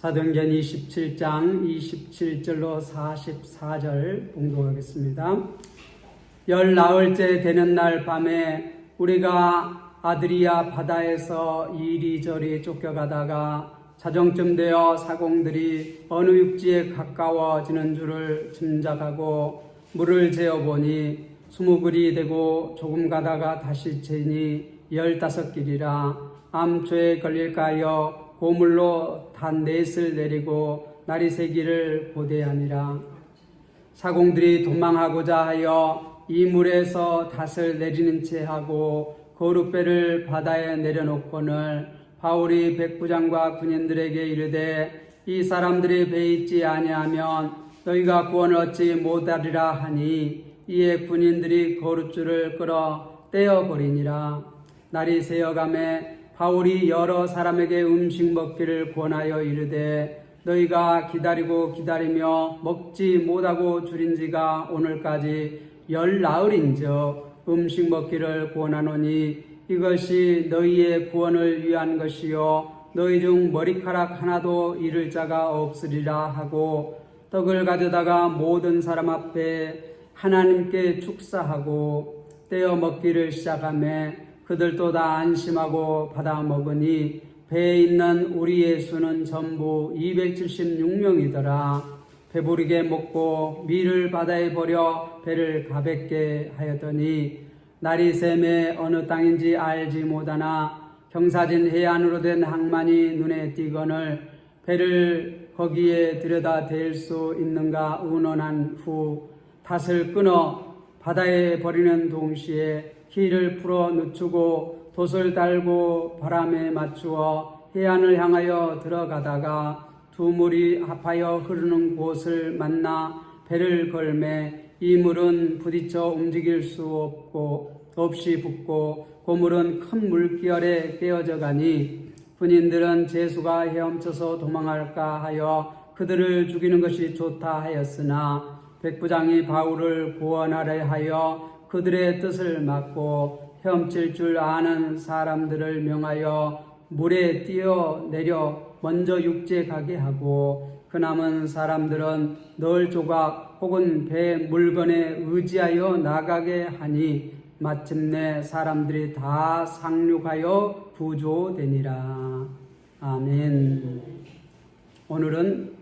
사도행전 27장 27절로 44절 봉독하겠습니다. 열 나흘째 되는 날 밤에 우리가 아드리아 바다에서 이리저리 쫓겨가다가 자정쯤 되어 사공들이 어느 육지에 가까워지는 줄을 짐작하고 물을 재어보니 20글이 되고 조금 가다가 다시 재니 15길이라 암초에 걸릴까 하여 고물로 단 넷을 내리고 날이 새기를 고대하니라. 사공들이 도망하고자 하여 이 물에서 닷을 내리는 채 하고 거룻배를 바다에 내려놓고는 바울이 백부장과 군인들에게 이르되 이 사람들이 배에 있지 아니하면 너희가 구원을 얻지 못하리라 하니 이에 군인들이 거룻줄을 끌어 떼어버리니라. 날이 새어가매 바울이 여러 사람에게 음식 먹기를 권하여 이르되 너희가 기다리고 기다리며 먹지 못하고 줄인 지가 오늘까지 10나흘인즉 음식 먹기를 권하노니 이것이 너희의 구원을 위한 것이요 너희 중 머리카락 하나도 잃을 자가 없으리라 하고 떡을 가져다가 모든 사람 앞에 하나님께 축사하고 떼어 먹기를 시작하매 그들도 다 안심하고 받아 먹으니 배에 있는 우리의 수는 전부 276명이더라. 배부르게 먹고 밀을 바다에 버려 배를 가볍게 하였더니 날이 새매 어느 땅인지 알지 못하나 경사진 해안으로 된 항만이 눈에 띄거늘 배를 거기에 들여다 댈 수 있는가 의논한 후 닷을 끊어 바다에 버리는 동시에 키를 풀어 늦추고 돛을 달고 바람에 맞추어 해안을 향하여 들어가다가 두 물이 합하여 흐르는 곳을 만나 배를 걸매 이 물은 부딪혀 움직일 수 없이 붓고 고물은 큰 물결에 깨어져 가니 군인들은 제수가 헤엄쳐서 도망할까 하여 그들을 죽이는 것이 좋다 하였으나 백부장이 바울을 구원하려 하여 그들의 뜻을 막고 헤엄칠 줄 아는 사람들을 명하여 물에 뛰어내려 먼저 육지에 가게 하고 그 남은 사람들은 널 조각 혹은 배 물건에 의지하여 나가게 하니 마침내 사람들이 다 상륙하여 구조되니라. 아멘. 오늘은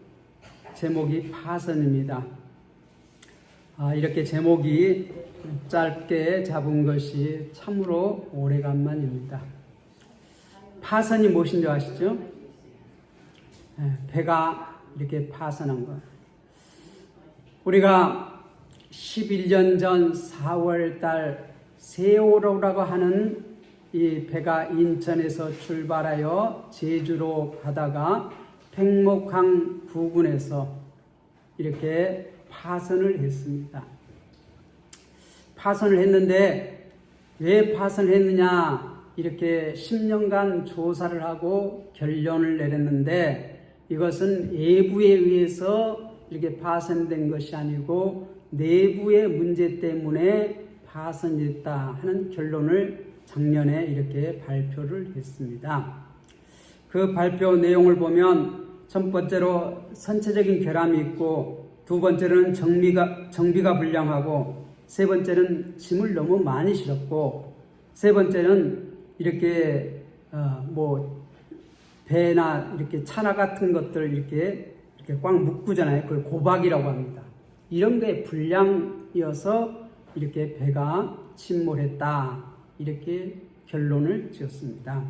제목이 파선입니다. 이렇게 제목이 짧게 잡은 것이 참으로 오래간만입니다. 파선이 무엇인 줄 아시죠? 배가 이렇게 파선한 것. 우리가 11년 전 4월 달 세월호라고 하는 이 배가 인천에서 출발하여 제주로 가다가 백목항 부근에서 이렇게 파선을 했습니다. 파선을 했는데 왜 파선을 했느냐 이렇게 10년간 조사를 하고 결론을 내렸는데 이것은 외부에 의해서 이렇게 파선된 것이 아니고 내부의 문제 때문에 파선됐다 하는 결론을 작년에 이렇게 발표를 했습니다. 그 발표 내용을 보면 첫 번째로 선체적인 결함이 있고 두 번째로는 정비가 불량하고 세 번째는 짐을 너무 많이 실었고 세 번째는 이렇게 배나 이렇게 차나 같은 것들 이렇게 꽉 묶잖아요. 그걸 고박이라고 합니다. 이런 게 불량이어서 이렇게 배가 침몰했다 이렇게 결론을 지었습니다.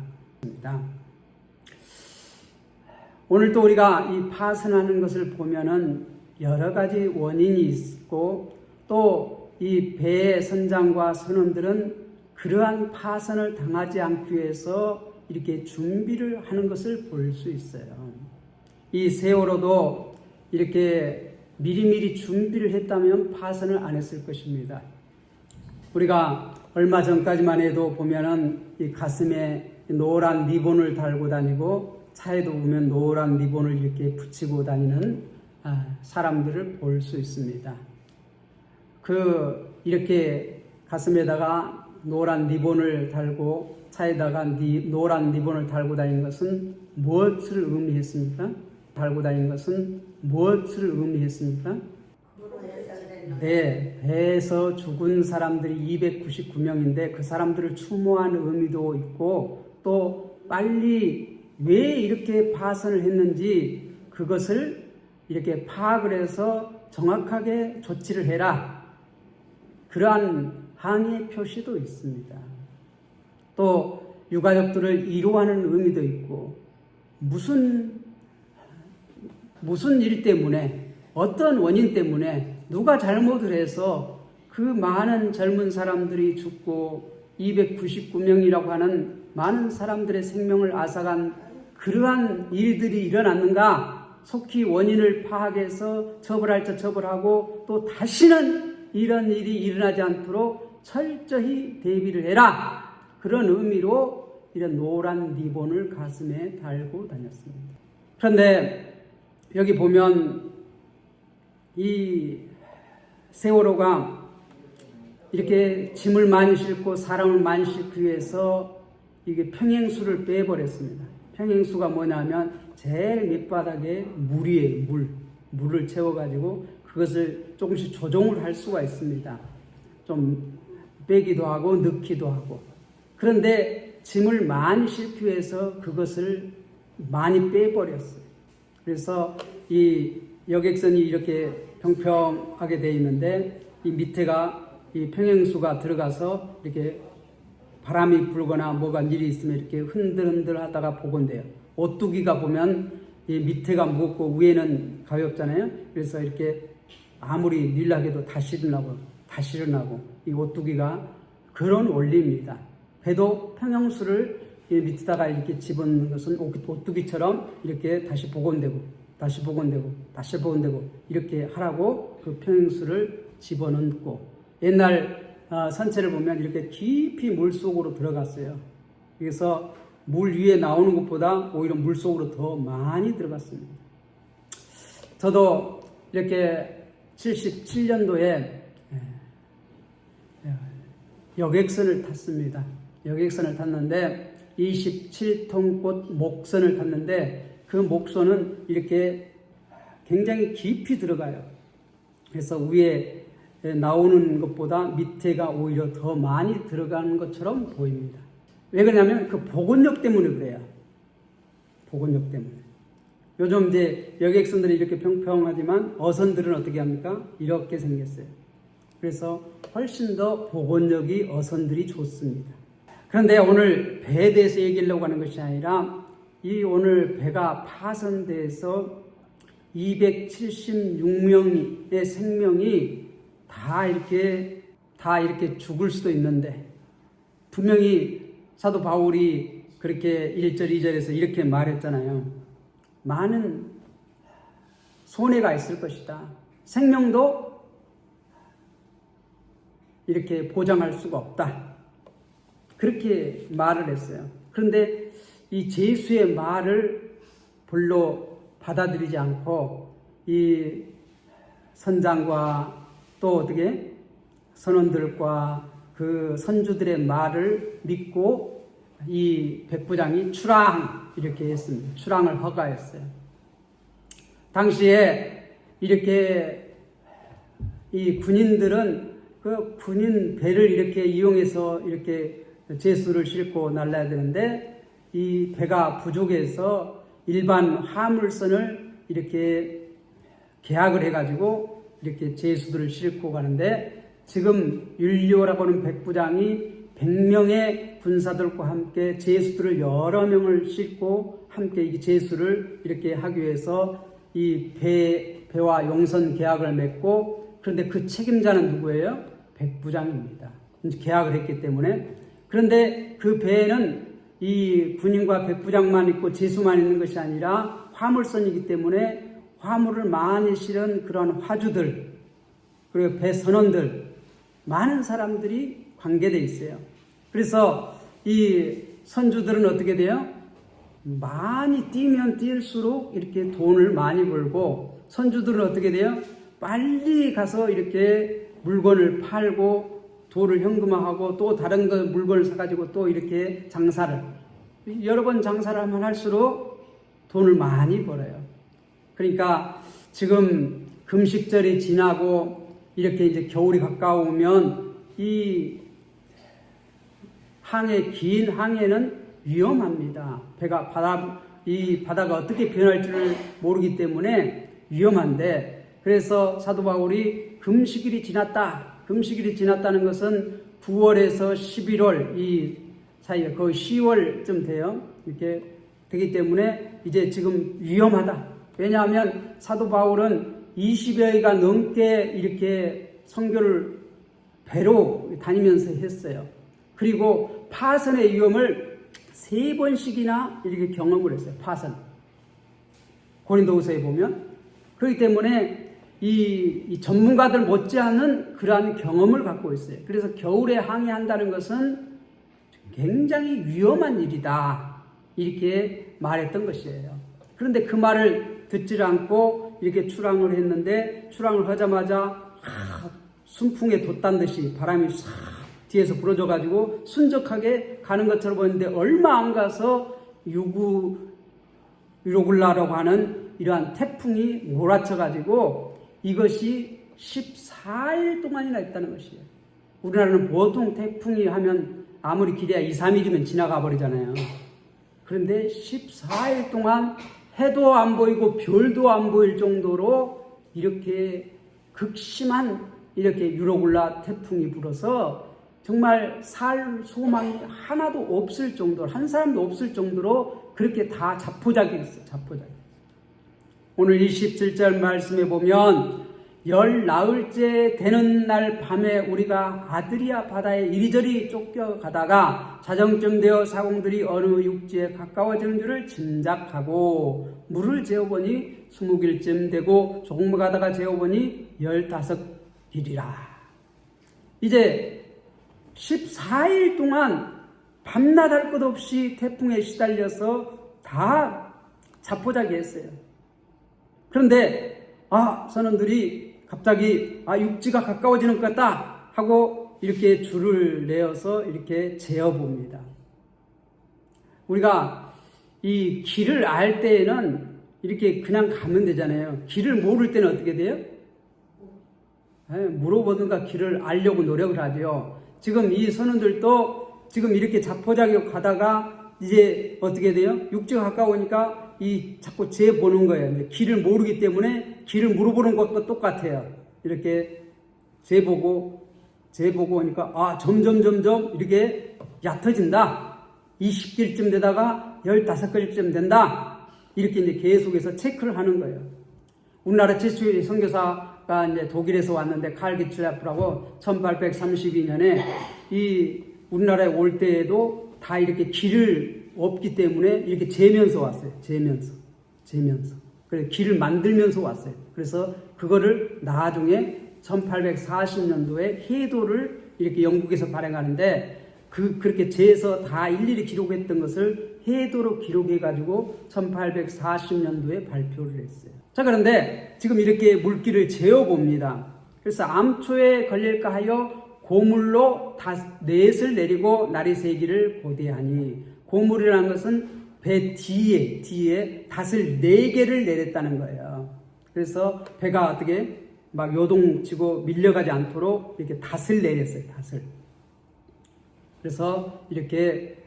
오늘 또 우리가 이 파선하는 것을 보면은 여러 가지 원인이 있고 또 이 배의 선장과 선원들은 그러한 파선을 당하지 않기 위해서 이렇게 준비를 하는 것을 볼 수 있어요. 이 세월호도 이렇게 미리미리 준비를 했다면 파선을 안 했을 것입니다. 우리가 얼마 전까지만 해도 보면은 이 가슴에 노란 리본을 달고 다니고 차에도 보면 노란 리본을 이렇게 붙이고 다니는 사람들을 볼 수 있습니다. 이렇게 가슴에다가 노란 리본을 달고 차에다가 노란 리본을 달고 다니는 것은 무엇을 의미했습니까? 달고 다니는 것은 무엇을 의미했습니까? 네, 배에서 죽은 사람들이 299명인데 그 사람들을 추모하는 의미도 있고 또 빨리 왜 이렇게 파선을 했는지 그것을 이렇게 파악을 해서 정확하게 조치를 해라. 그러한 항의 표시도 있습니다. 또 유가족들을 위로하는 의미도 있고 무슨 일 때문에 어떤 원인 때문에 누가 잘못을 해서 그 많은 젊은 사람들이 죽고 299명이라고 하는 많은 사람들의 생명을 앗아간 그러한 일들이 일어났는가 속히 원인을 파악해서 처벌할 자 처벌하고 또 다시는 이런 일이 일어나지 않도록 철저히 대비를 해라. 그런 의미로 이런 노란 리본을 가슴에 달고 다녔습니다. 그런데 여기 보면 이 세월호가 이렇게 짐을 많이 싣고 사람을 많이 싣기 위해서 이게 평행수를 빼버렸습니다. 평행수가 뭐냐면 제일 밑바닥에 물이에요. 물을 채워가지고 그것을 조금씩 조정을 할 수가 있습니다. 좀 빼기도 하고 넣기도 하고. 그런데 짐을 많이 싣기 위해서 그것을 많이 빼버렸어요. 그래서 이 여객선이 이렇게 평평하게 되어 있는데 이 밑에가 이 평행수가 들어가서 이렇게 바람이 불거나 뭐가 일이 있으면 이렇게 흔들흔들 하다가 복원돼요. 오뚜기가 보면 이 밑에가 무겁고 위에는 가볍잖아요. 그래서 이렇게 아무리 밀락해도 다시 일어나고 이 오뚜기가 그런 원리입니다. 배도 평형수를 밑에다가 이렇게 집어넣는 것은 오뚜기처럼 이렇게 다시 복원되고 이렇게 하라고 그 평형수를 집어넣고 옛날 선체를 보면 이렇게 깊이 물속으로 들어갔어요. 그래서 물 위에 나오는 것보다 오히려 물속으로 더 많이 들어갔습니다. 저도 이렇게 77년도에 여객선을 탔습니다. 여객선을 탔는데 27톤꽃 목선을 탔는데 그 목선은 이렇게 굉장히 깊이 들어가요. 그래서 위에 나오는 것보다 밑에가 오히려 더 많이 들어가는 것처럼 보입니다. 왜 그러냐면 그 복원력 때문에 그래요. 복원력 때문에. 요즘 이제 여객선들이 이렇게 평평하지만 어선들은 어떻게 합니까? 이렇게 생겼어요. 그래서 훨씬 더 복원력이 어선들이 좋습니다. 그런데 오늘 배에 대해서 얘기하려고 하는 것이 아니라 이 오늘 배가 파손돼서 276명의 생명이 다 이렇게 죽을 수도 있는데 분명히 사도 바울이 그렇게 1절 2절에서 이렇게 말했잖아요. 많은 손해가 있을 것이다. 생명도 이렇게 보장할 수가 없다. 그렇게 말을 했어요. 그런데 이 제수의 말을 별로 받아들이지 않고 이 선장과 또 어떻게 선원들과 그 선주들의 말을 믿고 이 백부장이 출항 이렇게 했습니다. 출항을 허가했어요. 당시에 이렇게 이 군인들은 그 군인 배를 이렇게 이용해서 이렇게 제수를 싣고 날라야 되는데 이 배가 부족해서 일반 화물선을 이렇게 계약을 해가지고 이렇게 제수들을 싣고 가는데 지금 율리오라고 하는 백부장이 100명의 군사들과 함께 제수들을 여러 명을 싣고 함께 이 제수를 이렇게 하기 위해서 이 배와 용선 계약을 맺고 그런데 그 책임자는 누구예요? 백부장입니다. 계약을 했기 때문에. 그런데 그 배에는 이 군인과 백부장만 있고 제수만 있는 것이 아니라 화물선이기 때문에 화물을 많이 실은 그런 화주들 그리고 배 선원들 많은 사람들이 관계되어 있어요. 그래서 이 선주들은 어떻게 돼요? 많이 뛰면 뛸수록 이렇게 돈을 많이 벌고 선주들은 어떻게 돼요? 빨리 가서 이렇게 물건을 팔고 돈을 현금화하고 또 다른 물건을 사가지고 또 이렇게 장사를 여러 번 장사를 하면 할수록 돈을 많이 벌어요. 그러니까 지금 금식절이 지나고 이렇게 이제 겨울이 가까우면 이 긴 항해는 위험합니다. 이 바다가 어떻게 변할지를 모르기 때문에 위험한데, 그래서 사도 바울이 금식일이 지났다는 것은 9월에서 11월 이 사이에 거의 10월쯤 돼요. 이렇게 되기 때문에 이제 지금 위험하다. 왜냐하면 사도 바울은 20여일가 넘게 이렇게 선교를 배로 다니면서 했어요. 그리고 파선의 위험을 3번씩이나 이렇게 경험을 했어요. 파선. 고린도후서에 보면. 그렇기 때문에 이 전문가들 못지않은 그러한 경험을 갖고 있어요. 그래서 겨울에 항해한다는 것은 굉장히 위험한 일이다. 이렇게 말했던 것이에요. 그런데 그 말을 듣지 않고 이렇게 출항을 했는데, 출항을 하자마자 순풍에 돛단 듯이 바람이 싹 뒤에서 불어줘가지고 순적하게 가는 것처럼 보였는데, 얼마 안 가서 유로굴라라고 하는 이러한 태풍이 몰아쳐가지고 이것이 14일 동안이나 있다는 것이에요. 우리나라는 보통 태풍이 하면 아무리 길어야 2, 3일이면 지나가 버리잖아요. 그런데 14일 동안 해도 안 보이고 별도 안 보일 정도로 이렇게 극심한 이렇게 유로굴라 태풍이 불어서 정말 살 소망이 하나도 없을 정도로, 한 사람도 없을 정도로 그렇게 다 자포자기했어요. 자포자기. 오늘 27절 말씀에 보면, 열 나흘째 되는 날 밤에 우리가 아드리아 바다에 이리저리 쫓겨가다가 자정쯤 되어 사공들이 어느 육지에 가까워지는 줄을 짐작하고 물을 재어보니 20길쯤 되고 조금 가다가 재어보니 15길이라. 이제 14일 동안 밤낮 할 것 없이 태풍에 시달려서 다 자포자기했어요. 그런데 선원들이 갑자기 육지가 가까워지는 것 같다 하고 이렇게 줄을 내어서 이렇게 재어봅니다. 우리가 이 길을 알 때에는 이렇게 그냥 가면 되잖아요. 길을 모를 때는 어떻게 돼요? 물어보든가 길을 알려고 노력을 하죠. 지금 이 선원들도 지금 이렇게 자포자기 가다가 이제 어떻게 돼요? 육지가 가까우니까 자꾸 재보는 거예요. 길을 모르기 때문에 길을 물어보는 것과 똑같아요. 이렇게 재보고 하니까 점점 이렇게 얕아진다. 20길쯤 되다가 15길쯤 된다. 이렇게 이제 계속해서 체크를 하는 거예요. 우리나라 최초의 선교사가 이제 독일에서 왔는데 칼 기츠라프라고 1832년에 이 우리나라에 올 때에도 다 이렇게 길을 없기 때문에 이렇게 재면서 왔어요. 재면서. 그래서 길을 만들면서 왔어요. 그래서 그거를 나중에 1840년도에 해도를 이렇게 영국에서 발행하는데, 그렇게 재서 다 일일이 기록했던 것을 해도로 기록해가지고 1840년도에 발표를 했어요. 자, 그런데 지금 이렇게 물길을 재어봅니다. 그래서 암초에 걸릴까 하여 고물로 넷을 내리고 날이 새기를 고대하니, 고물이라는 것은 배 뒤에 닷을 4개를 내렸다는 거예요. 그래서 배가 어떻게 막 요동치고 밀려가지 않도록 이렇게 닷을 내렸어요. 닷을. 그래서 이렇게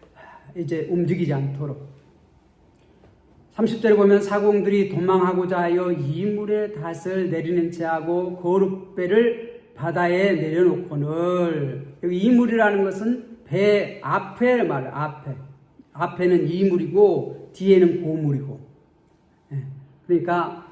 이제 움직이지 않도록. 30절에 보면 사공들이 도망하고자 하여 이물의 닷을 내리는 채하고 거룩배를 바다에 내려놓고는, 여기 이물이라는 것은 배 앞에 말이에요. 앞에는 이물이고 뒤에는 고물이고. 그러니까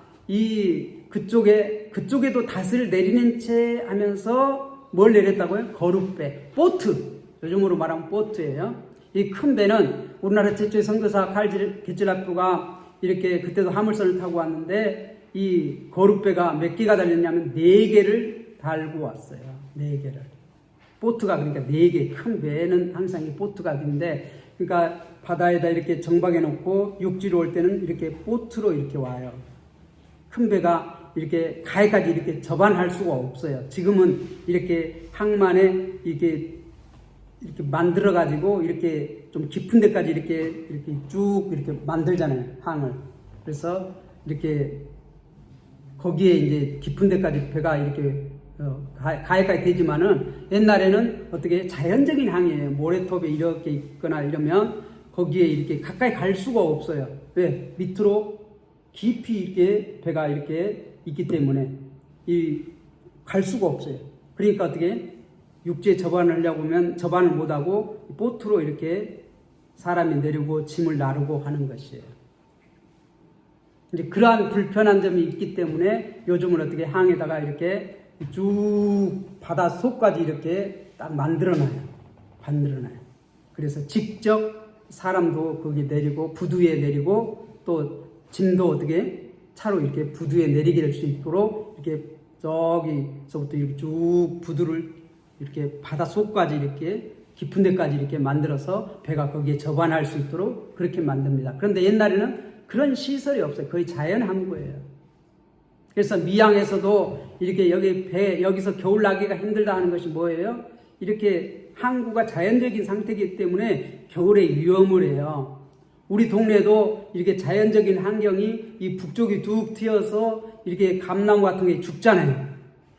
그쪽에도 닷을 내리는 채 하면서 뭘 내렸다고요? 거룩배, 보트. 요즘으로 말하면 보트예요. 이 큰 배는 우리나라 최초의 선교사 칼 기츠라프가 이렇게 그때도 화물선을 타고 왔는데, 이 거룩배가 몇 개가 달렸냐면 4개를 달고 왔어요. 4개를. 보트가 그러니까 4개. 큰 배는 항상 이 보트가 있는데, 그러니까 바다에다 이렇게 정박해 놓고 육지로 올 때는 이렇게 보트로 이렇게 와요. 큰 배가 이렇게 가해까지 이렇게 접안할 수가 없어요. 지금은 이렇게 항만에 이렇게 만들어 가지고 이렇게 좀 깊은 데까지 이렇게 쭉 이렇게 만들잖아요. 항을. 그래서 이렇게 거기에 이제 깊은 데까지 배가 이렇게 가해까지 되지만은 옛날에는 어떻게 자연적인 항이에요. 모래톱에 이렇게 있거나 이러면 거기에 이렇게 가까이 갈 수가 없어요. 왜? 밑으로 깊이 이렇게 배가 이렇게 있기 때문에 갈 수가 없어요. 그러니까 어떻게 육지에 접안하려고 하면 접안을 못하고 보트로 이렇게 사람이 내리고 짐을 나르고 하는 것이에요. 이제 그러한 불편한 점이 있기 때문에 요즘은 어떻게 항에다가 이렇게 쭉 바닷속까지 이렇게 딱 만들어놔요. 그래서 직접 사람도 거기 내리고 부두에 내리고 또 짐도 어떻게 차로 이렇게 부두에 내리게 될 수 있도록 이렇게 저기서부터 이렇게 쭉 부두를 이렇게 바닷속까지 이렇게 깊은 데까지 이렇게 만들어서 배가 거기에 접안할 수 있도록 그렇게 만듭니다. 그런데 옛날에는 그런 시설이 없어요. 거의 자연 항구예요. 그래서 미양에서도 이렇게 여기서 겨울 나기가 힘들다 하는 것이 뭐예요? 이렇게 항구가 자연적인 상태이기 때문에 겨울에 위험을 해요. 우리 동네도 이렇게 자연적인 환경이 이 북쪽이 툭 튀어서 이렇게 감나무 같은 게 죽잖아요.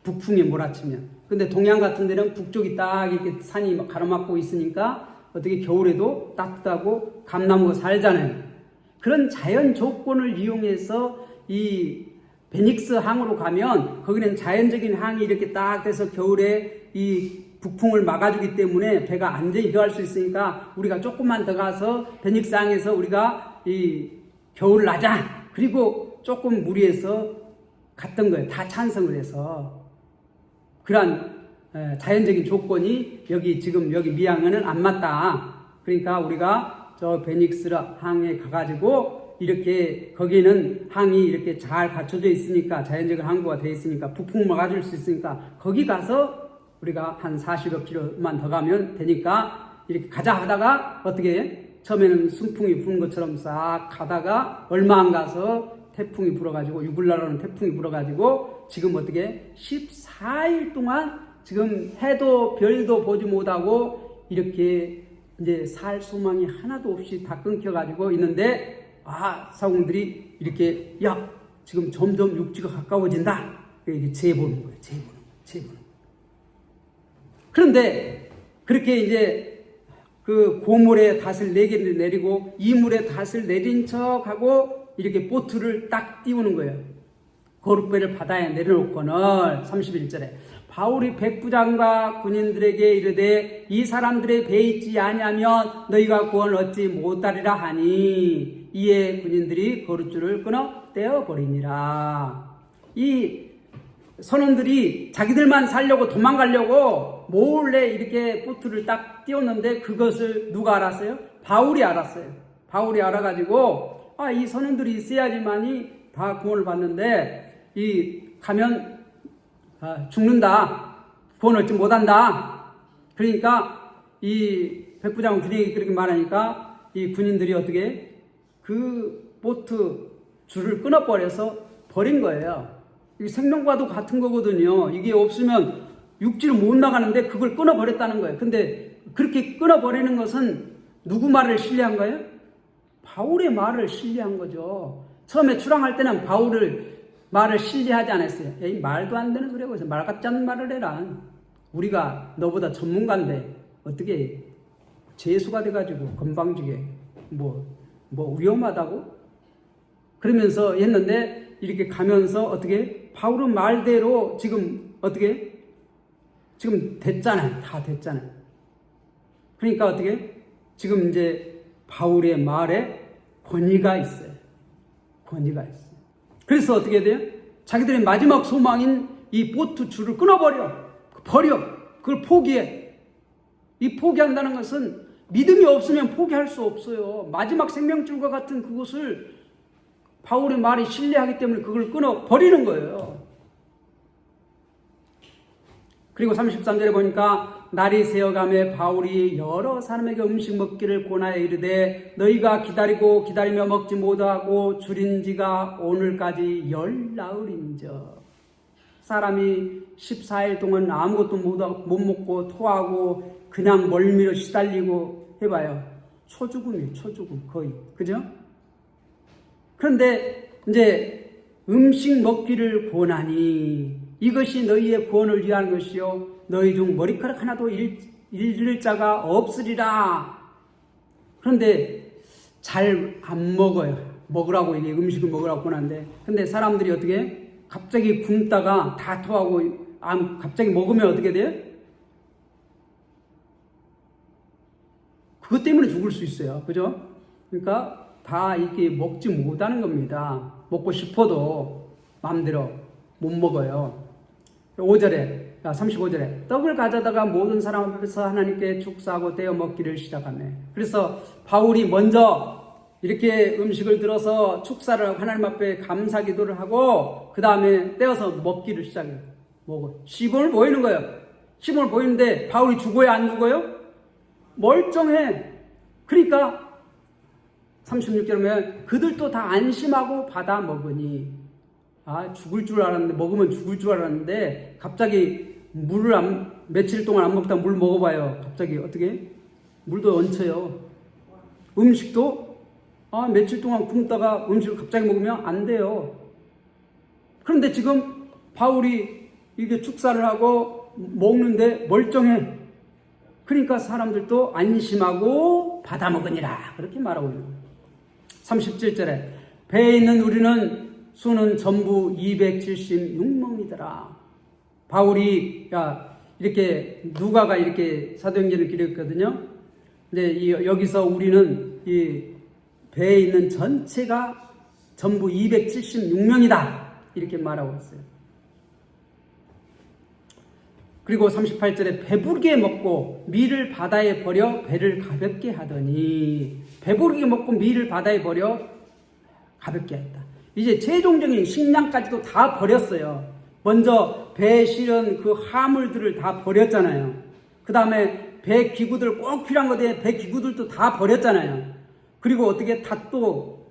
북풍이 몰아치면. 근데 동양 같은 데는 북쪽이 딱 이렇게 산이 가로막고 있으니까 어떻게 겨울에도 따뜻하고 감나무가 살잖아요. 그런 자연 조건을 이용해서 이 베닉스 항으로 가면 거기는 자연적인 항이 이렇게 딱 돼서 겨울에 이 북풍을 막아주기 때문에 배가 안전히 들어갈 수 있으니까 우리가 조금만 더 가서 베닉스 항에서 우리가 이 겨울을 나자. 그리고 조금 무리해서 갔던 거예요. 다 찬성을 해서. 그러한 자연적인 조건이 지금 여기 미양에는 안 맞다. 그러니까 우리가 저 베닉스 항에 가가지고 이렇게 거기는 항이 이렇게 잘 갖춰져 있으니까 자연적인 항구가 되어 있으니까 북풍 막아줄 수 있으니까 거기 가서 우리가 한 40여 킬로만 더 가면 되니까 이렇게 가자 하다가 어떻게 처음에는 순풍이 부는 것처럼 싹 가다가 얼마 안 가서 태풍이 불어가지고 유글라라는 태풍이 불어가지고 지금 어떻게 14일 동안 지금 해도 별도 보지 못하고 이렇게 이제 살 소망이 하나도 없이 다 끊겨가지고 있는데 사공들이 이렇게 지금 점점 육지가 가까워진다. 이렇게 재보는 거예요. 재보는. 그런데 그렇게 이제 그 고물에 닷을 내리고 이물에 닷을 내린 척하고 이렇게 보트를 딱 띄우는 거예요. 거룩배를 바다에 내려놓고는 31절에 바울이 백부장과 군인들에게 이르되 이 사람들의 배에 있지 아니하면 너희가 구원을 얻지 못하리라 하니 이에 군인들이 거룩줄을 끊어 떼어버리니라. 이 선원들이 자기들만 살려고 도망가려고 몰래 이렇게 보트를 딱 띄웠는데 그것을 누가 알았어요? 바울이 알았어요. 바울이 알아가지고 이 선원들이 있어야지만이 다 구원을 받는데 가면 죽는다. 구원 얻지 못한다. 그러니까 이 백부장 군인이 그렇게 말하니까 이 군인들이 어떻게 그 보트 줄을 끊어버려서 버린 거예요. 이게 생명과도 같은 거거든요. 이게 없으면 육지로 못 나가는데 그걸 끊어버렸다는 거예요. 근데 그렇게 끊어버리는 것은 누구 말을 신뢰한 거예요? 바울의 말을 신뢰한 거죠. 처음에 출항할 때는 바울을 말을 신뢰하지 않았어요. 에이, 말도 안 되는 소리하고 있어. 말 같지 않은 말을 해라. 우리가 너보다 전문가인데 어떻게 재수가 돼가지고 건방지게 뭐 위험하다고? 그러면서 했는데 이렇게 가면서 어떻게 바울은 말대로 지금 어떻게 지금 됐잖아요. 다 됐잖아요. 그러니까 어떻게 지금 이제 바울의 말에 권위가 있어요. 권위가 있어요. 그래서 어떻게 돼요? 자기들의 마지막 소망인 이 보트 줄을 끊어버려. 그걸 포기해. 이 포기한다는 것은 믿음이 없으면 포기할 수 없어요. 마지막 생명줄과 같은 그것을 바울의 말이 신뢰하기 때문에 그걸 끊어버리는 거예요. 그리고 33절에 보니까 날이 새어가며 바울이 여러 사람에게 음식 먹기를 권하여 이르되 너희가 기다리며 먹지 못하고 줄인 지가 오늘까지 10나흘인저. 사람이 14일 동안 아무것도 못 먹고 토하고 그냥 멀미로 시달리고 해봐요. 초죽음 거의. 그죠? 그런데 이제 음식 먹기를 권하니 이것이 너희의 구원을 위한 것이요 너희 중 머리카락 하나도 잃을 자가 없으리라. 그런데 잘 안 먹어요. 먹으라고 이게 음식을 먹으라고 권하는데, 근데 사람들이 어떻게 갑자기 굶다가 다 토하고 갑자기 먹으면 어떻게 돼요? 그것 때문에 죽을 수 있어요. 그죠? 그러니까 다 이렇게 먹지 못하는 겁니다. 먹고 싶어도 마음대로 못 먹어요. 35절에 떡을 가져다가 모든 사람 앞에서 하나님께 축사하고 떼어 먹기를 시작하며, 그래서 바울이 먼저 이렇게 음식을 들어서 축사를 하고 하나님 앞에 감사 기도를 하고 그 다음에 떼어서 먹기를 시작해요. 먹어요. 시범을 보이는 거예요. 시범을 보이는데 바울이 죽어요, 안 죽어요? 멀쩡해. 그러니까 36절에 보면 그들도 다 안심하고 받아 먹으니, 죽을 줄 알았는데, 먹으면 죽을 줄 알았는데 갑자기 물을 며칠 동안 안 먹다 물 먹어봐요. 갑자기 어떻게? 물도 얹혀요. 음식도 며칠 동안 굶다가 음식을 갑자기 먹으면 안 돼요. 그런데 지금 바울이 이게 축사를 하고 먹는데 멀쩡해. 그러니까 사람들도 안심하고 받아 먹으니라. 그렇게 말하고 있는 거예요. 37절에 배에 있는 우리는 수는 전부 276명이더라. 바울이 이렇게 누가가 이렇게 사도행전을 기록했거든요. 근데 여기서 우리는 이 배에 있는 전체가 전부 276명이다. 이렇게 말하고 있어요. 그리고 38절에 배부르게 먹고 밀을 바다에 버려 배를 가볍게 하더니, 배부르게 먹고 밀을 바다에 버려 가볍게 했다. 이제 최종적인 식량까지도 다 버렸어요. 먼저 배에 실은 그 화물들을 다 버렸잖아요. 그 다음에 배 기구들 꼭 필요한 것에 배 기구들도 다 버렸잖아요. 그리고 어떻게 닷도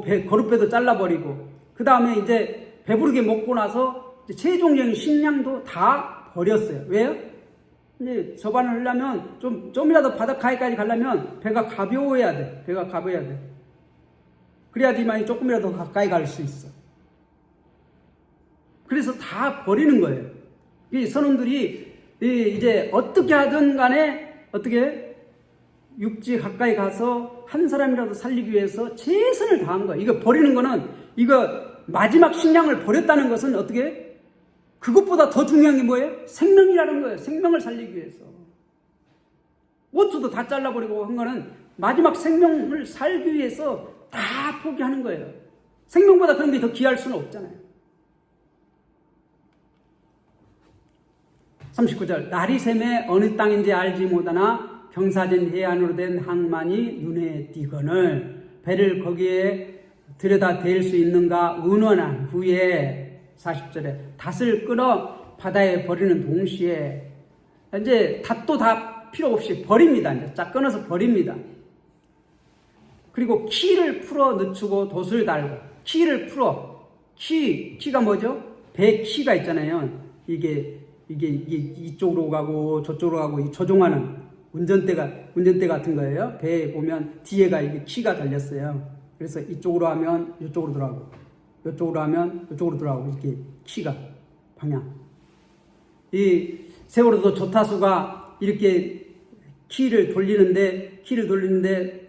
배 거룻배도 잘라버리고, 그 다음에 이제 배부르게 먹고 나서 이제 최종적인 식량도 다 버렸어요. 왜요? 이제 저반을 하려면 좀이라도 바닷가에까지 가려면 배가 가벼워야 돼. 배가 가벼워야 돼. 그래야지만 조금이라도 가까이 갈 수 있어. 그래서 다 버리는 거예요. 이 선원들이 이제 어떻게 하든 간에 어떻게 육지 가까이 가서 한 사람이라도 살리기 위해서 최선을 다한 거예요. 이거 버리는 거는, 이거 마지막 식량을 버렸다는 것은 어떻게, 그것보다 더 중요한 게 뭐예요? 생명이라는 거예요. 생명을 살리기 위해서. 옷도 다 잘라버리고 한 거는 마지막 생명을 살기 위해서 다 포기하는 거예요. 생명보다 그런 게 더 귀할 수는 없잖아요. 39절, 날이 샘에 어느 땅인지 알지 못하나 경사진 해안으로 된 항만이 눈에 띄거늘 배를 거기에 들여다 댈 수 있는가 의논한 후에 40절에 닷을 끊어 바다에 버리는 동시에, 이제 닷도 다 필요 없이 버립니다. 이제 쫙 끊어서 버립니다. 그리고 키를 풀어 늦추고 돛을 달고, 키를 풀어, 키가 뭐죠? 배 키가 있잖아요. 이게 이쪽으로 가고 저쪽으로 가고 이 조종하는 운전대 같은 거예요. 배에 보면 뒤에가 이게 키가 달렸어요. 그래서 이쪽으로 하면 이쪽으로 돌아가고, 이쪽으로 하면 이쪽으로 돌아가고, 이렇게 키가 방향. 이 세월호도 조타수가 이렇게 키를 돌리는데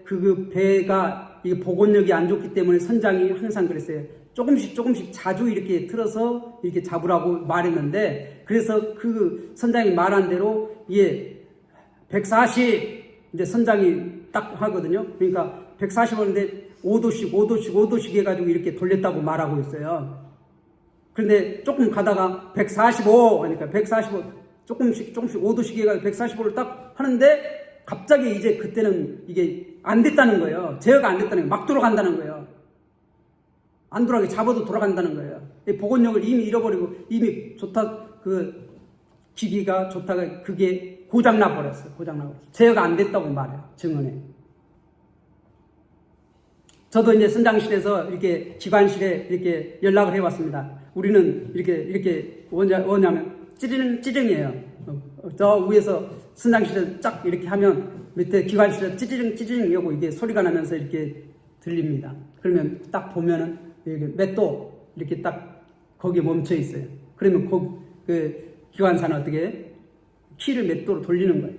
그 배가 이게 복원력이 안 좋기 때문에 선장이 항상 그랬어요. 조금씩 자주 이렇게 틀어서 이렇게 잡으라고 말했는데, 그래서 그 선장이 말한 대로 140 이제 선장이 딱 하거든요. 그러니까 140 하는데 5도씩 해가지고 이렇게 돌렸다고 말하고 있어요. 그런데 조금 가다가 145 하니까 145 조금씩 5도씩 해가지고 145를 딱 하는데, 갑자기 이제 그때는 이게 안 됐다는 거예요. 제어가 안 됐다는 거예요. 막 돌아간다는 거예요. 안 돌아가게 잡아도 돌아간다는 거예요. 복원력을 이미 잃어버리고, 이미 기기가 좋다가 그게 고장나 버렸어요. 제어가 안 됐다고 말해요. 증언에. 저도 이제 선장실에서 이렇게 기관실에 이렇게 연락을 해왔습니다. 우리는 이렇게 뭐냐면 찌르릉이에요. 저 위에서 선장실에 쫙 이렇게 하면 밑에 기관실에 찌르릉 하고 이게 소리가 나면서 이렇게 들립니다. 그러면 딱 보면은 이게 몇 도, 이렇게 딱 거기에 멈춰 있어요. 그러면 그 기관사는 어떻게 해? 키를 몇 도로 돌리는 거예요.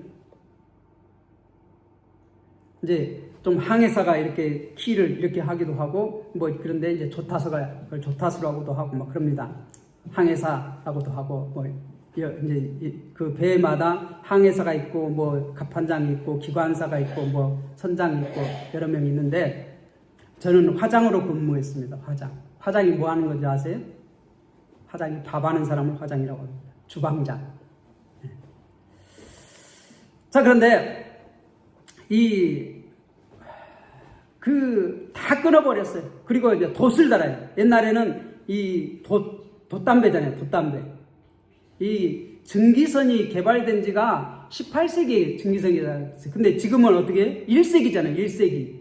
이제 좀 항해사가 이렇게 키를 이렇게 하기도 하고 뭐 그런데 이제 조타수가 그걸 조타수라고도 하고 막 그럽니다. 항해사라고도 하고 뭐 이제 그 배마다 항해사가 있고 뭐 갑판장이 있고 기관사가 있고 뭐 선장이 있고 여러 명이 있는데 저는 화장으로 근무했습니다. 화장이 뭐 하는 건지 아세요? 화장이 밥하는 사람을 화장이라고 합니다. 주방장. 자, 그런데 다 끊어버렸어요. 그리고 이제 돛을 달아요. 옛날에는 이 돛담배잖아요. 돛담배. 이 증기선이 개발된 지가 18세기 증기선이 개발됐어요. 근데 지금은 어떻게 해요? 1세기잖아요. 1세기.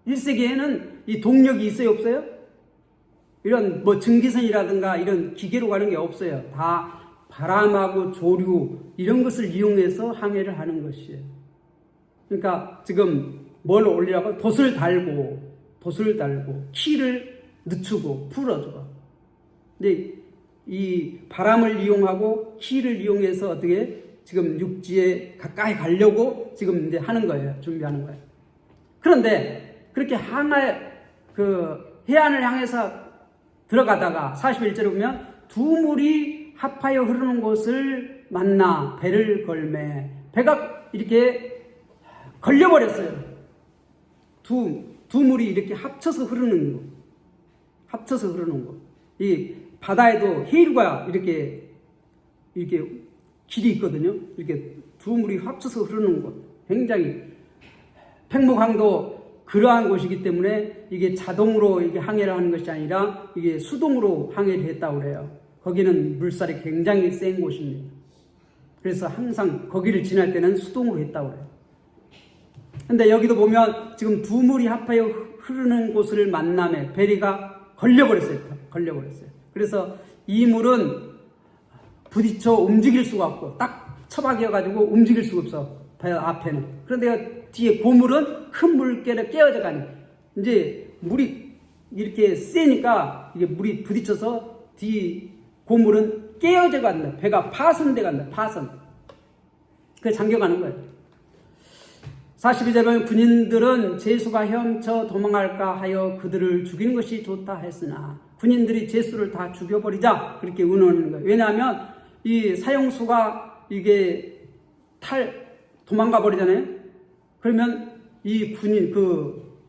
1세기에는 이 동력이 있어요? 없어요? 이런 뭐 증기선이라든가 이런 기계로 가는 게 없어요. 다 바람하고 조류 이런 것을 이용해서 항해를 하는 것이에요. 그러니까 지금 뭘 올리라고? 돛을 달고 키를 늦추고 풀어주고. 근데 이 바람을 이용하고 키를 이용해서 어떻게 지금 육지에 가까이 가려고 지금 이제 하는 거예요. 준비하는 거예요. 그런데 그렇게 해안을 향해서 들어가다가 41절에 보면 두 물이 합하여 흐르는 곳을 만나 배를 걸매 배가 이렇게 걸려버렸어요. 두 물이 이렇게 합쳐서 흐르는 것. 이 바다에도 해일과 이렇게 길이 있거든요. 이렇게 두 물이 합쳐서 흐르는 곳. 굉장히 팽목항도 그러한 곳이기 때문에 이게 자동으로 이게 항해를 하는 것이 아니라 이게 수동으로 항해를 했다고 그래요. 거기는 물살이 굉장히 센 곳입니다. 그래서 항상 거기를 지날 때는 수동으로 했다고 그래요. 근데 여기도 보면 지금 두 물이 합하여 흐르는 곳을 만남에 배리가 걸려버렸어요. 그래서 이 물은 부딪혀 움직일 수가 없고 딱 처박혀가지고 움직일 수가 없어. 배 앞에는. 그런데 뒤에 고물은 큰 물결에 깨어져 가니 이제 물이 이렇게 세니까 이게 물이 부딪혀서 뒤 고물은 깨어져 간다. 배가 파손돼 간다. 그게 잠겨가는 거예요. 42절에 보면 군인들은 제수가 헤엄쳐 도망할까 하여 그들을 죽이는 것이 좋다 했으나 군인들이 제수를 다 죽여버리자 그렇게 의논하는 거예요. 왜냐하면 이 사형수가 이게 도망가 버리잖아요. 그러면 이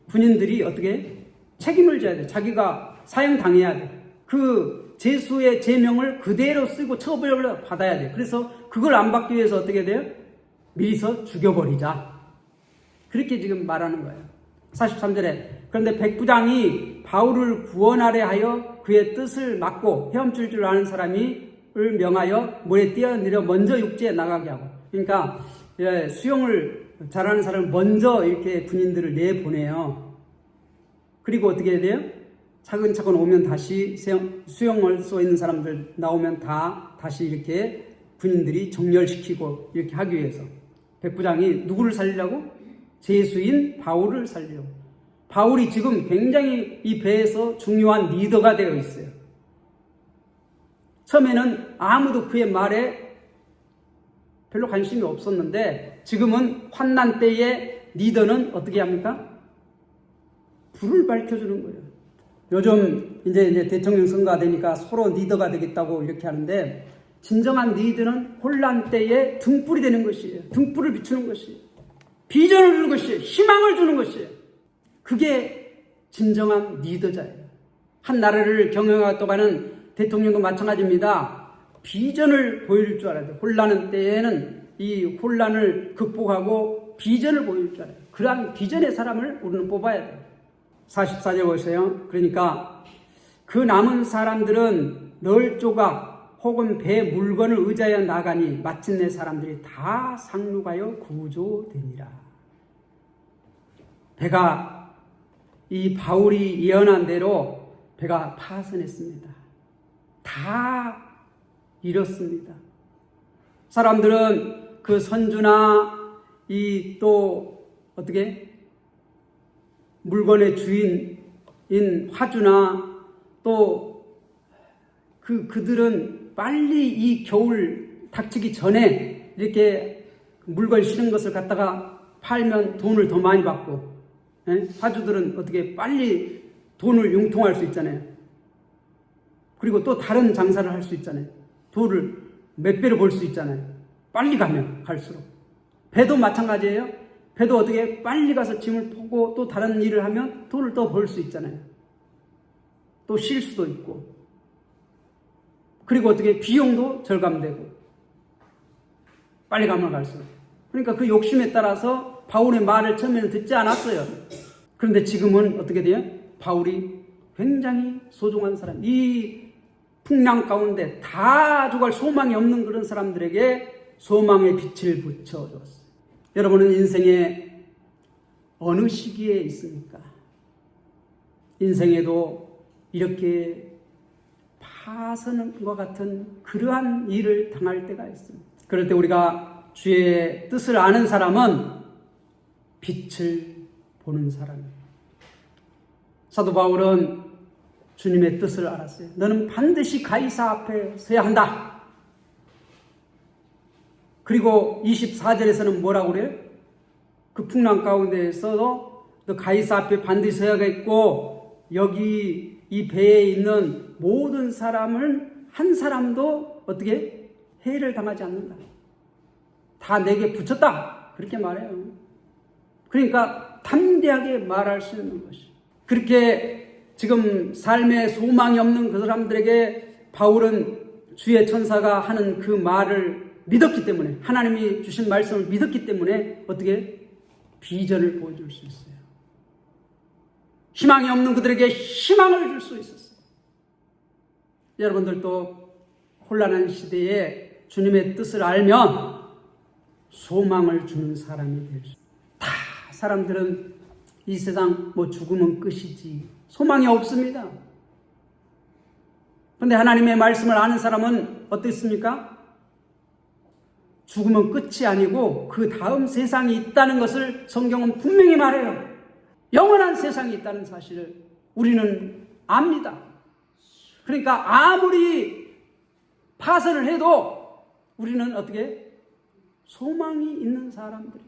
군인들이 어떻게 책임을 져야 돼. 자기가 사형 당해야 돼. 그 제수의 제명을 그대로 쓰고 처벌을 받아야 돼. 그래서 그걸 안 받기 위해서 어떻게 돼요? 미리서 죽여버리자. 그렇게 지금 말하는 거예요. 43절에 그런데 백부장이 바울을 구원하려 하여 그의 뜻을 막고 헤엄칠 줄 아는 사람을 명하여 물에 뛰어내려 먼저 육지에 나가게 하고. 그러니까 수영을 잘하는 사람을 먼저 이렇게 군인들을 내보내요. 그리고 어떻게 해야 돼요? 차근차근 오면 다시 수영할 수 있는 사람들 나오면 다시 이렇게 군인들이 정렬시키고 이렇게 하기 위해서 백부장이 누구를 살리려고? 제수인 바울을 살리려고. 바울이 지금 굉장히 이 배에서 중요한 리더가 되어 있어요. 처음에는 아무도 그의 말에 별로 관심이 없었는데 지금은 환난 때의 리더는 어떻게 합니까? 불을 밝혀주는 거예요. 요즘 이제 대통령 선거가 되니까 서로 리더가 되겠다고 이렇게 하는데 진정한 리더는 혼란 때에 등불이 되는 것이에요. 등불을 비추는 것이에요. 비전을 주는 것이에요. 희망을 주는 것이에요. 그게 진정한 리더자예요. 한 나라를 경영하고 가는 대통령도 마찬가지입니다. 비전을 보일 줄 알아야 돼요. 혼란한 때에는 이 혼란을 극복하고 비전을 보일 줄 알아요. 그러한 비전의 사람을 우리는 뽑아야 돼요. 44절 보세요. 그러니까 그 남은 사람들은 널 조각 혹은 배 물건을 의지하여 나가니 마침내 사람들이 다 상륙하여 구조되니라. 배가 이 바울이 예언한 대로 배가 파손했습니다. 다 잃었습니다. 사람들은 그 선주나 이 또 어떻게 물건의 주인인 화주나 또 그들은 빨리 이 겨울 닥치기 전에 이렇게 물건 실은 것을 갖다가 팔면 돈을 더 많이 받고, 화주들은 어떻게 빨리 돈을 융통할 수 있잖아요. 그리고 또 다른 장사를 할 수 있잖아요. 돈을 몇 배로 벌 수 있잖아요. 빨리 가면 갈수록. 배도 마찬가지예요. 배도 어떻게 빨리 가서 짐을 포고 또 다른 일을 하면 돈을 더 벌 수 있잖아요. 또 쉴 수도 있고. 그리고 어떻게 비용도 절감되고. 빨리 가면 갈수록. 그러니까 그 욕심에 따라서 바울의 말을 처음에는 듣지 않았어요. 그런데 지금은 어떻게 돼요? 바울이 굉장히 소중한 사람. 이 풍랑 가운데 다 죽을 소망이 없는 그런 사람들에게 소망의 빛을 붙여줬어요. 여러분은 인생의 어느 시기에 있습니까? 인생에도 이렇게 파선과 같은 그러한 일을 당할 때가 있습니다. 그럴 때 우리가 주의 뜻을 아는 사람은 빛을 보는 사람입니다. 사도 바울은 주님의 뜻을 알았어요. 너는 반드시 가이사 앞에 서야 한다. 그리고 24절에서는 뭐라고 그래요? 그 풍랑 가운데에서도 너 가이사 앞에 반드시 서야겠고, 여기 이 배에 있는 모든 사람을 한 사람도 어떻게 해를 당하지 않는다. 다 내게 붙였다. 그렇게 말해요. 그러니까 담대하게 말할 수 있는 것이. 그렇게 지금 삶에 소망이 없는 그 사람들에게 바울은 주의 천사가 하는 그 말을 믿었기 때문에, 하나님이 주신 말씀을 믿었기 때문에 어떻게 비전을 보여줄 수 있어요. 희망이 없는 그들에게 희망을 줄 수 있었어요. 여러분들도 혼란한 시대에 주님의 뜻을 알면 소망을 주는 사람이 될 수 있어요. 다 사람들은 이 세상 죽으면 끝이지 소망이 없습니다. 그런데 하나님의 말씀을 아는 사람은 어떻습니까? 죽으면 끝이 아니고 그 다음 세상이 있다는 것을 성경은 분명히 말해요. 영원한 세상이 있다는 사실을 우리는 압니다. 그러니까 아무리 파선을 해도 우리는 어떻게 소망이 있는 사람들이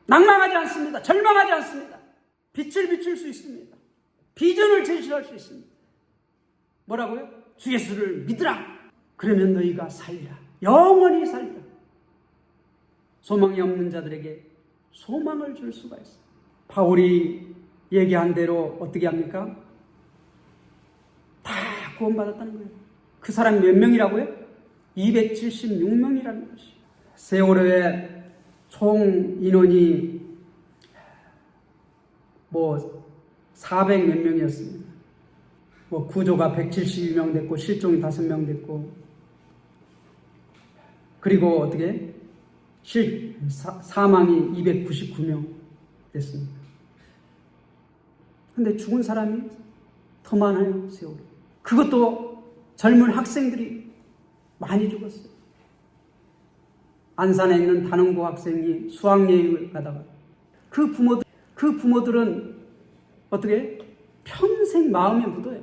낭망하지 않습니다. 절망하지 않습니다. 빛을 비출 수 있습니다. 비전을 제시할 수 있습니다. 뭐라고요? 주 예수를 믿으라. 그러면 너희가 살리라. 영원히 살리라. 소망이 없는 자들에게 소망을 줄 수가 있어요. 바울이 얘기한 대로 어떻게 합니까? 다 구원받았다는 거예요. 그 사람이 몇 명이라고요? 276명이라는 것이. 세월호의 총 인원이 400 몇 명이었습니다. 구조가 172명 됐고 실종이 5명 됐고, 그리고 어떻게 사망이 299명 됐습니다. 근데 죽은 사람이 더 많아요. 세월호. 그것도 젊은 학생들이 많이 죽었어요. 안산에 있는 단원고 학생이 수학여행을 가다가 그 부모들은 어떻게 평생 마음에 묻어요.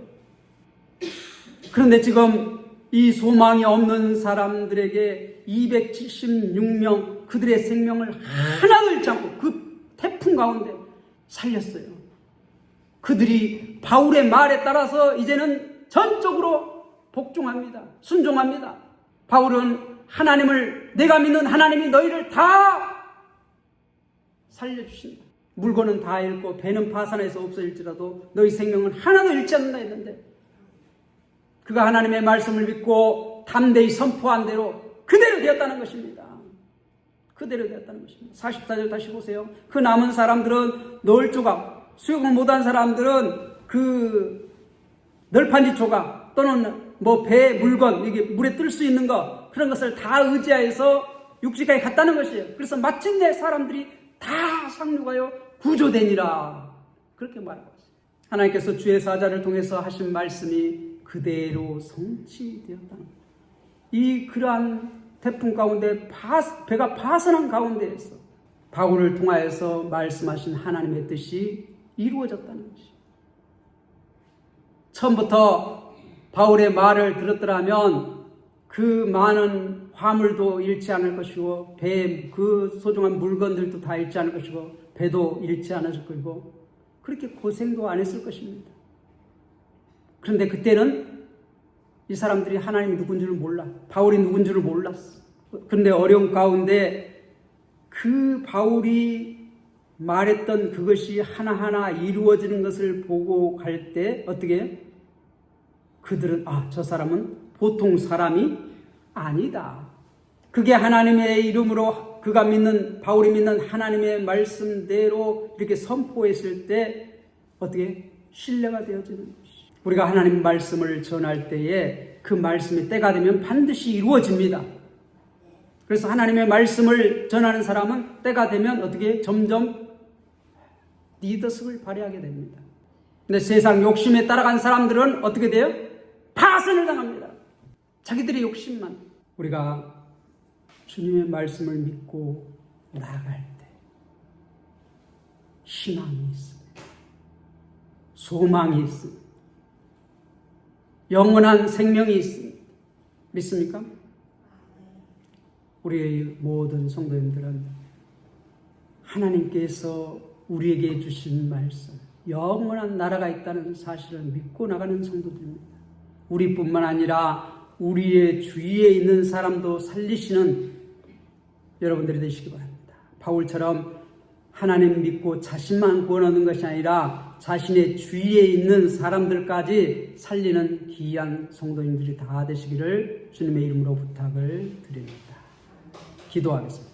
그런데 지금 이 소망이 없는 사람들에게 276명 그들의 생명을 하나도 잃지 않고 그 태풍 가운데 살렸어요. 그들이 바울의 말에 따라서 이제는 전적으로 복종합니다. 순종합니다. 바울은 내가 믿는 하나님이 너희를 다 살려주신다. 물건은 다 잃고 배는 파산해서 없어질지라도 너희 생명은 하나도 잃지 않는다 했는데, 그가 하나님의 말씀을 믿고 담대히 선포한 대로 그대로 되었다는 것입니다. 그대로 되었다는 것입니다. 44절 다시 보세요. 그 남은 사람들은 널 조각, 수영을 못한 사람들은 그 널판지 조각 또는 배 물건, 이게 물에 뜰 수 있는 것, 그런 것을 다 의지하여서 육지까지 갔다는 것이에요. 그래서 마침내 사람들이 다 상륙하여 구조되니라. 그렇게 말하고 있어요. 하나님께서 주의 사자를 통해서 하신 말씀이 그대로 성취되었다는 거예요. 그러한 태풍 가운데 배가 파선한 가운데에서 바울을 통하여서 말씀하신 하나님의 뜻이 이루어졌다는 것이에요. 처음부터 바울의 말을 들었더라면 그 많은 화물도 잃지 않을 것이고 배에 그 소중한 물건들도 다 잃지 않을 것이고 배도 잃지 않았을 것이고 그렇게 고생도 안 했을 것입니다. 그런데 그때는 이 사람들이 하나님이 누군 줄을 몰라. 바울이 누군 줄을 몰랐어. 그런데 어려운 가운데 그 바울이 말했던 그것이 하나하나 이루어지는 것을 보고 갈 때 어떻게 해요? 그들은 저 사람은 보통 사람이 아니다. 그게 하나님의 이름으로 그가 믿는 바울이 믿는 하나님의 말씀대로 이렇게 선포했을 때 어떻게 신뢰가 되어지는 것이. 우리가 하나님 말씀을 전할 때에 그 말씀의 때가 되면 반드시 이루어집니다. 그래서 하나님의 말씀을 전하는 사람은 때가 되면 어떻게 점점 리더십을 발휘하게 됩니다. 근데 세상 욕심에 따라간 사람들은 어떻게 돼요? 파선을 당합니다. 자기들의 욕심만. 우리가 주님의 말씀을 믿고 나아갈 때 희망이 있습니다. 소망이 있습니다. 영원한 생명이 있습니다. 믿습니까? 우리의 모든 성도님들은 하나님께서 우리에게 주신 말씀, 영원한 나라가 있다는 사실을 믿고 나가는 성도들입니다. 우리뿐만 아니라 우리의 주위에 있는 사람도 살리시는 여러분들이 되시기 바랍니다. 바울처럼 하나님 믿고 자신만 구원하는 것이 아니라 자신의 주위에 있는 사람들까지 살리는 귀한 성도님들이 다 되시기를 주님의 이름으로 부탁을 드립니다. 기도하겠습니다.